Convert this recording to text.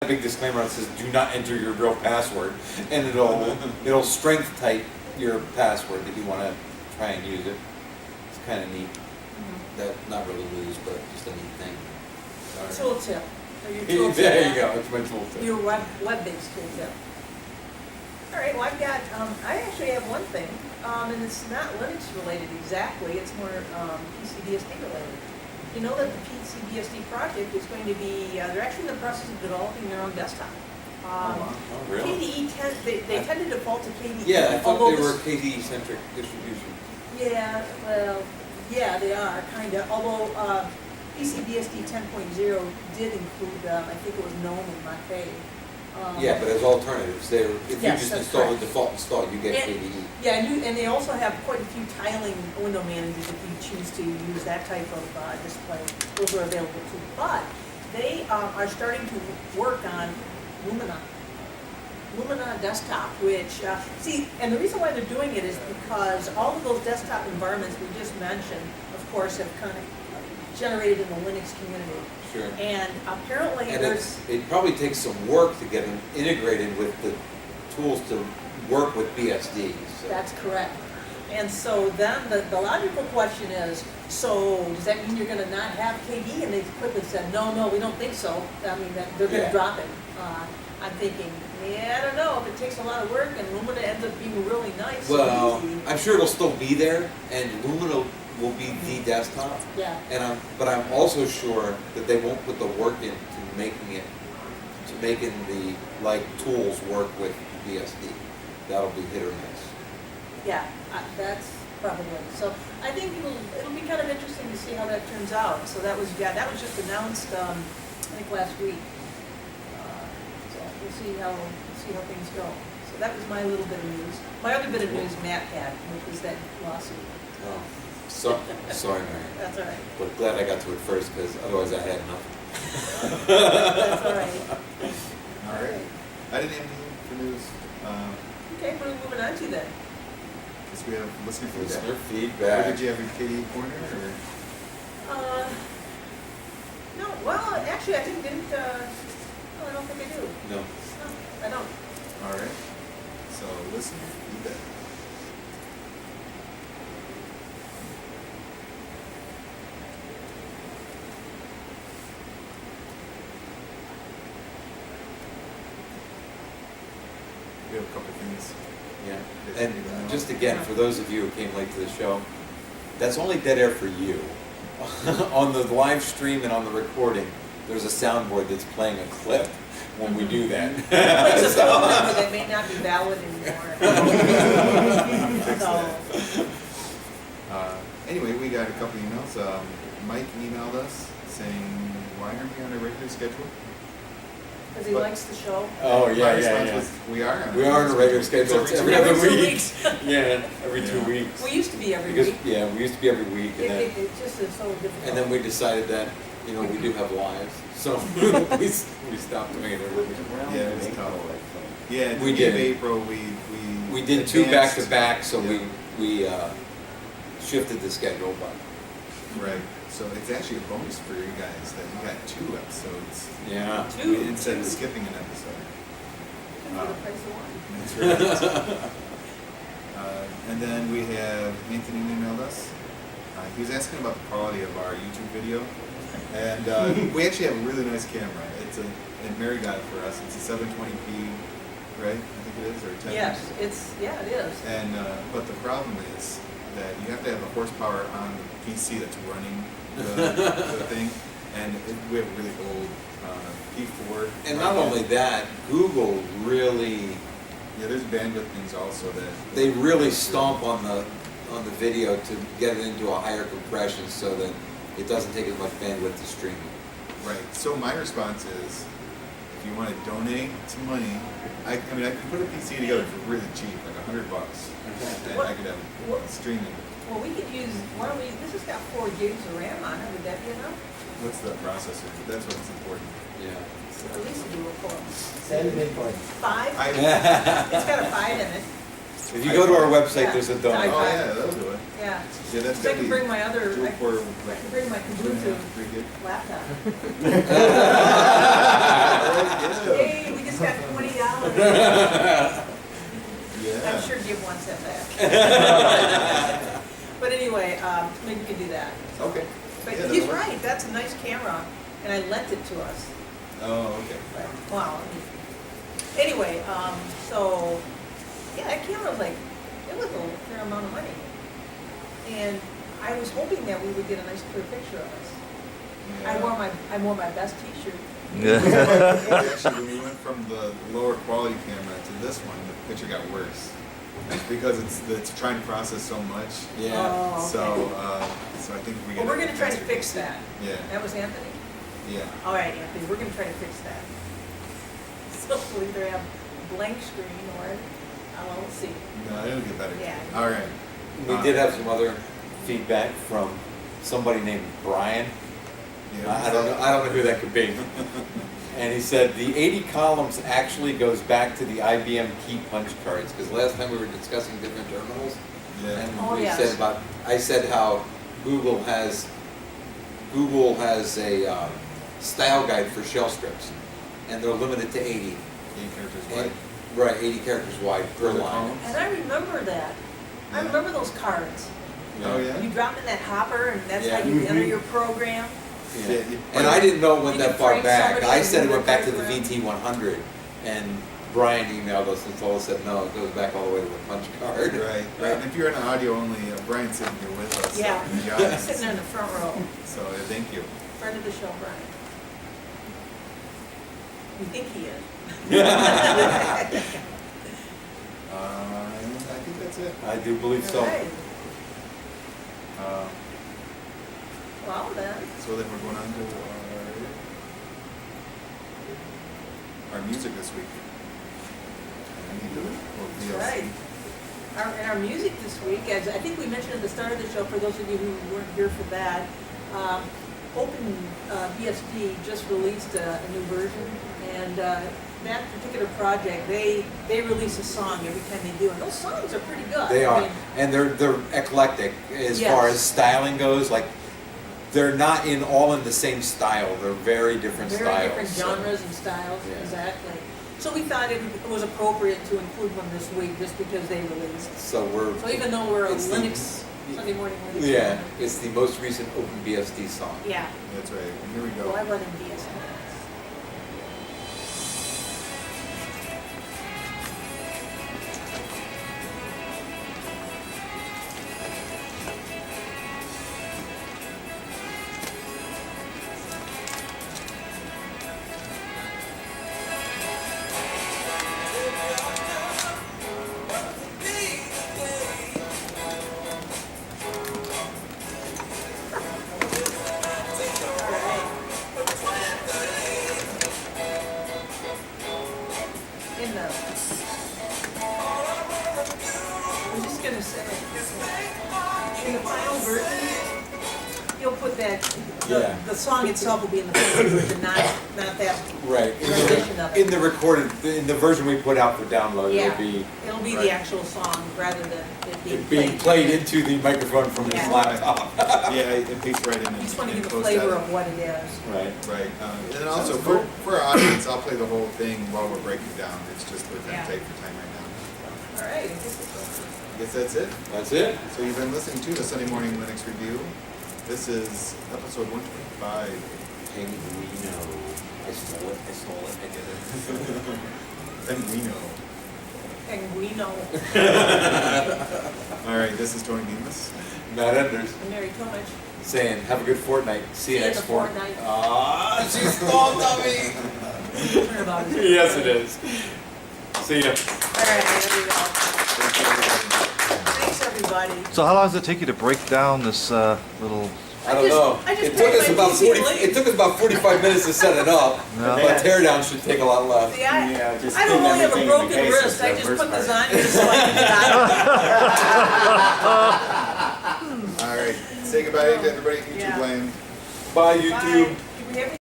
big disclaimer that says, "Do not enter your real password," and it'll strength type your password if you want to try and use it. It's kind of neat. That not really lose, but just a neat thing. Tool tip. Your There you go. It's my tool tip. Your web-based tool tip. All right. Well, I've got. I actually have one thing, and it's not Linux related exactly. It's more PCBSD related. You know that the PCBSD project is going to be. They're actually in the process of developing their own desktop. Oh, really? KDE they tend to default to KDE. Yeah, I thought they were KDE centric distribution. Yeah. Well. Yeah, they are kind of. Although PCBSD 10.0 did include, I think it was GNOME and Mate. Yeah, but as alternatives, if you Yes, just that's install correct. the default install, you get And- KDE. Yeah, and they also have quite a few tiling window managers if you choose to use that type of display. Those are available too. But they are starting to work on Lumina Desktop, which, and the reason why they're doing it is because all of those desktop environments we just mentioned, of course, have kind of generated in the Linux community. Sure. And apparently And there's... it probably takes some work to get them integrated with the tools to work with BSD. So. That's correct. And so then the logical question is, so does that mean you're going to not have KD? And they quickly said, no, we don't think so. I mean, they're going to drop it. I'm thinking, yeah, I don't know, if it takes a lot of work and Lumina ends up being really nice Well, and easy. I'm sure it'll still be there, and Lumina will be the desktop. Yeah. But I'm also sure that they won't put the work into making the tools work with BSD. That'll be hit or miss. Yeah, that's probably. So I think it'll be kind of interesting to see how that turns out. So that was just announced I think last week. So we'll see how things go. So that was my little bit of news. My other bit of news Matt had, which was that lawsuit. Oh, sorry, Mary. That's all right. But glad I got to it first, because otherwise I had nothing. That's all right. All right. I didn't have anything for news. Okay, what are we moving on to then? Guess we have listener feedback. Listener Or feedback. did you have your KD corner? Or? No, well, actually, I didn't, no, I don't think I do. No. No, I don't. All right. So listener feedback. We have a couple things. Yeah. And just again, for those of you who came late to the show, that's only dead air for you. On the live stream and on the recording, there's a soundboard that's playing a clip when we do that. Places that may not be valid anymore. So, Anyway, we got a couple emails. Mike emailed us saying, "Why aren't we on a regular schedule?" because he likes the show. Oh, My yeah, response yeah. was, we are On a regular schedule. It's every other 2 week. weeks. Yeah, every Yeah. 2 weeks. We used to be every Because, week. yeah, we used to be every week, It just is so difficult. and then we decided that, we do have lives, so we stopped doing it every week. Yeah, it was tough. Yeah, at the We beginning of did. April, We did 2 back to advanced- back, so Yeah. we shifted the schedule, but Right. So it's actually a bonus for you guys that you got 2 episodes. yeah. Two. Instead of skipping an episode. For the price of one. That's right. And then we have Anthony emailed us. He was asking about the quality of our YouTube video. And we actually have a really nice camera. And Mary got it for us. It's a 720p, right? I think it is, or 10. Yes, it is. And but the problem is that you have to have the horsepower on the PC that's running the thing. And we have a really old P4. And not only that, Google really, Yeah, there's bandwidth things also that they really stomp on the video to get it into a higher compression so that it doesn't take as much bandwidth to stream it. Right. So my response is, if you want to donate some money, I mean, I could put a PC together for really cheap, like $100, and I could have streaming. Well, we could use, this has got 4 gigs of RAM on it, would that be enough? What's the processor? That's what's important. Yeah. At least do a 4. 7 Bitcoin. 5? It's got a 5 in it, If you go to our website, Yeah. there's a Oh donate. yeah, that'll do it. yeah. Yeah, that's So I gotta can be bring my other, dual I core, can bring my Bluetooth 3 gig. laptop. Yeah, Yeah. I'm sure Jim wants that back. But anyway, maybe we can do that. Okay. But Yeah, he's that'll work. right, that's a nice camera, and I lent it to us. Oh, okay. But, wow. Anyway, so, yeah, that camera was like, it was a fair amount of money. And I was hoping that we would get a nice clear picture of us. Yeah. I wore my best t-shirt. Actually, when we went from the lower quality camera to this one, the picture got worse. Because it's trying to process so much. Yeah. Oh, okay. So I think we. Well, we're gonna try to fix that. Yeah. That was Anthony. Yeah. All right, Anthony, we're gonna try to fix that. So we'll either have a blank screen or, we'll see. No, it'll get better. Yeah. All right. We did have some other feedback from somebody named Brian. Yeah. I don't know who that could be. And he said the 80 columns actually goes back to the IBM key punch cards, because last time we were discussing different terminals, Yeah. and Oh, we yes. said I said how Google has a style guide for shell scripts, and they're limited to 80. 8 characters And- wide. Right, 80 characters wide per the line. columns? And I remember that. I Yeah. remember those cards. Oh, yeah? You drop them in that hopper, and that's Yeah. how you enter your program. Yeah. Yeah, you- And I didn't know it went You that could far frame back. somebody I and said it move went their back to the cards around. VT100, and Brian emailed us and told us that no, it goes back all the way to the punch card. Right. And if you're in an audio only, Brian's sitting here with us. so Yeah, in the he's audience. sitting there in the front row. So thank you. Friend of the show, Brian. We think he is. I think that's it. I do believe so. All right. Uh, Well, then, So then we're going on to our music this week. that's right. Our music this week, as I think we mentioned at the start of the show, for those of you who weren't here for that, Open BSD just released a new version, and that particular project, they release a song every time they do, and those songs are pretty good. They I are, mean, and they're eclectic as Yes. far as styling goes. Like they're not all in the same style. They're very different very styles. different so- genres and styles, Yeah. exactly. So we thought it was appropriate to include one this week, just because they released. So we're. So even though we're a It's the- Linux, Sunday morning Linux. Yeah, show, it's the most recent OpenBSD song. Yeah, That's right. And here we well, I go. run in BSD. In the, I'm just gonna say, in the final version, you'll put that, Yeah. the song itself will be in the final version, not that, Right. rendition of it. In the recorded, in the version we put out for download, Yeah. it'll be It'll be Right. the actual song rather than it being played into the microphone from his Yeah. laptop. Yeah, it fits right in. I just want to and give a close flavor that. of what it is. Right. Right. And then also for our audience, I'll play the whole thing while we're breaking down. It's just we're kind Yeah. of tight for time right now. All right. I guess that's it. That's it. So you've been listening to the Sunday Morning Linux Review. This is episode 125. Penguino. I stole it. I did it. Penguino. Penguino. All right, this is Tony Bemis. Matt Enders And Mary Tomich. saying, have a good fortnight. See you See you in next the fortnight. Ah, she stole me. Turnabout is- Yes, it is. See ya. All right, there we go. Thanks, everybody. So how long does it take you to break down this little? I don't know. I just It took us packed my about PC 40. and leave. It took us about 45 minutes to set it up. No. But teardown should take a lot less. See, Yeah, just I don't pin only have a everything in broken the case wrist, is the I just first put this part. on just so I can get out of it. All right, say goodbye to everybody at YouTube Yeah. land. Bye, Bye. YouTube. Did we have